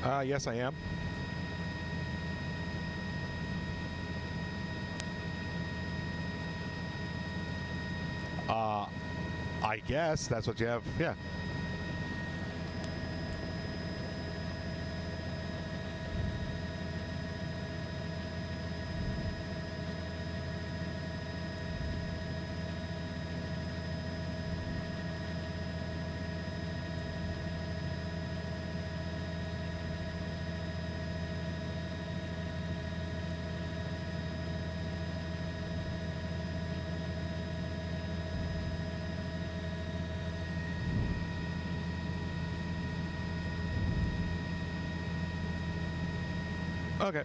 Yes, I am. I guess that's what you have. Yeah. Okay.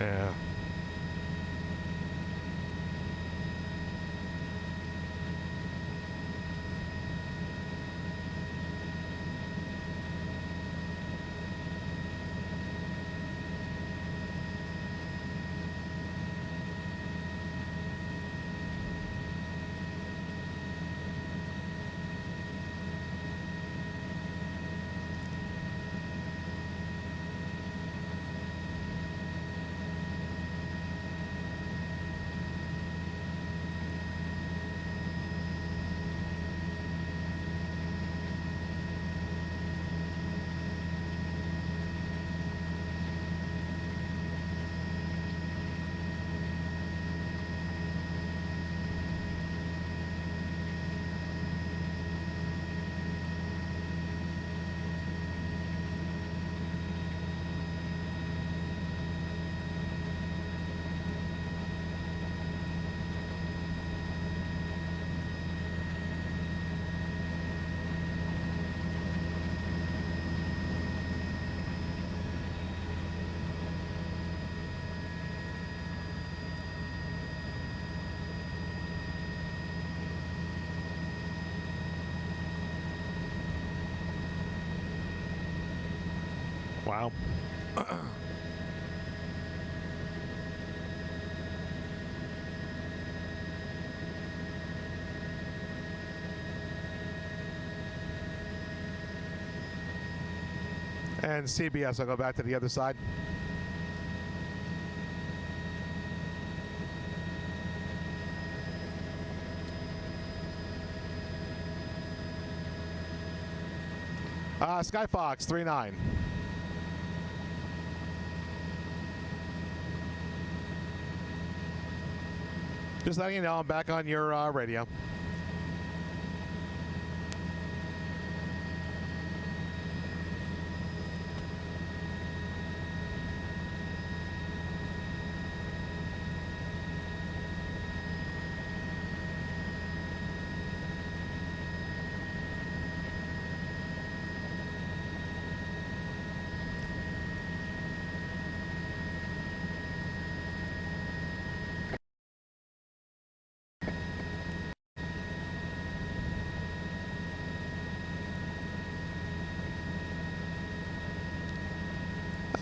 Yeah. Wow. And CBS, I'll go back to the other side. Skyfox 39. Just letting you know, I'm back on your radio.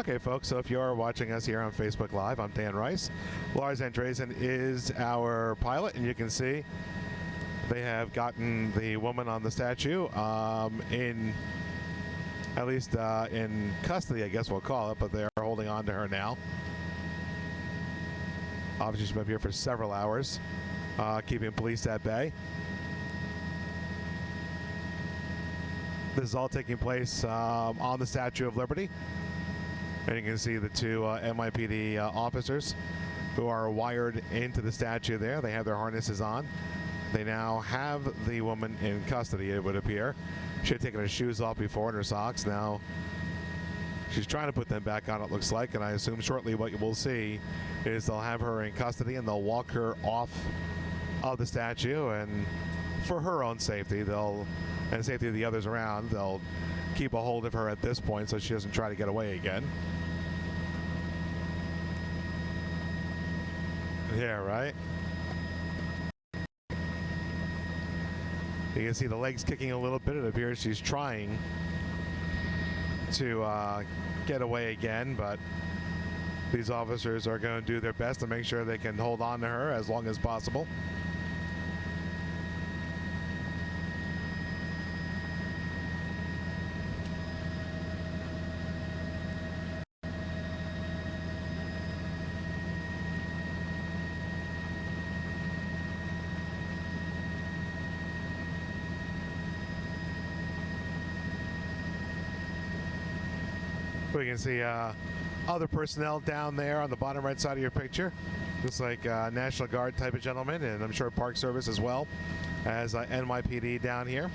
Okay, folks, so if you're watching us here on Facebook Live, I'm Dan Rice. Lars Andresen is our pilot, and you can see they have gotten the woman on the statue in custody, I guess we'll call it, but they're holding on to her now. Obviously, she's been here for several hours, keeping police at bay. This is all taking place on the Statue of Liberty. And you can see the two NYPD officers who are wired into the statue there. They have their harnesses on. They now have the woman in custody, it would appear. She had taken her shoes off before and her socks. Now she's trying to put them back on, it looks like. And I assume shortly what you will see is they'll have her in custody and they'll walk her off of the statue. And for her own safety, and the safety of the others around, they'll keep a hold of her at this point so she doesn't try to get away again. Yeah, right? You can see the legs kicking a little bit. It appears she's trying to get away again, but these officers are going to do their best to make sure they can hold on to her as long as possible. We can see other personnel down there on the bottom right side of your picture. Looks like National Guard type of gentleman, and I'm sure Park Service as well as NYPD down here.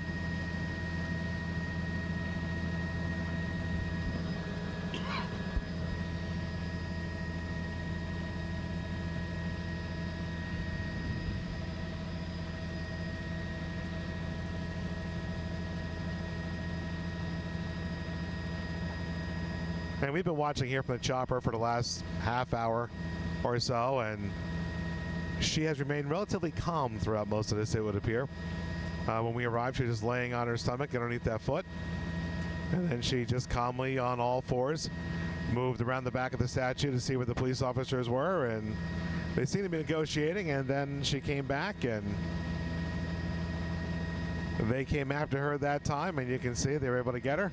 And we've been watching here from the chopper for the last half hour or so, and she has remained relatively calm throughout most of this, it would appear. When we arrived, she was just laying on her stomach underneath that foot, and then she just calmly, on all fours, moved around the back of the statue to see where the police officers were, and they seemed to be negotiating, and then she came back, and they came after her that time, and you can see they were able to get her.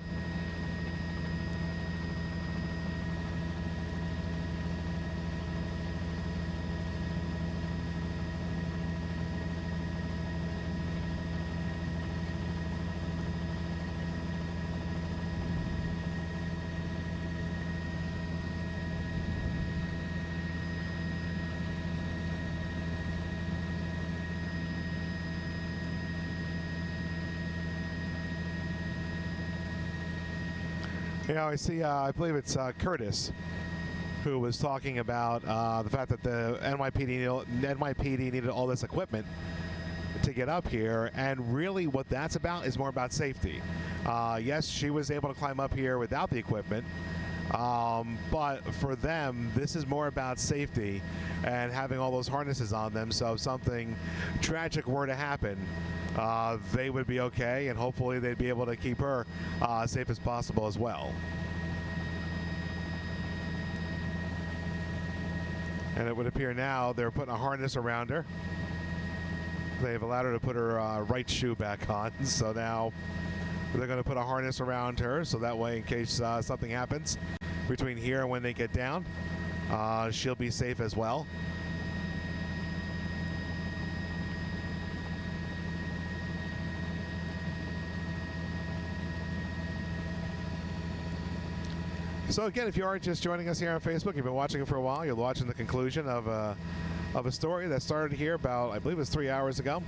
You know, I see, I believe it's Curtis who was talking about the fact that the NYPD needed all this equipment to get up here, and really what that's about is more about safety. Yes, she was able to climb up here without the equipment, but for them, this is more about safety and having all those harnesses on them, so if something tragic were to happen, they would be okay, and hopefully they'd be able to keep her safe as possible as well. And it would appear now they're putting a harness around her. They've allowed her to put her right shoe back on, so now they're going to put a harness around her, so that way in case something happens between here and when they get down, she'll be safe as well. So again, if you are just joining us here on Facebook, you've been watching it for a while, you're watching the conclusion of a story that started here about, I believe it was 3 hours ago.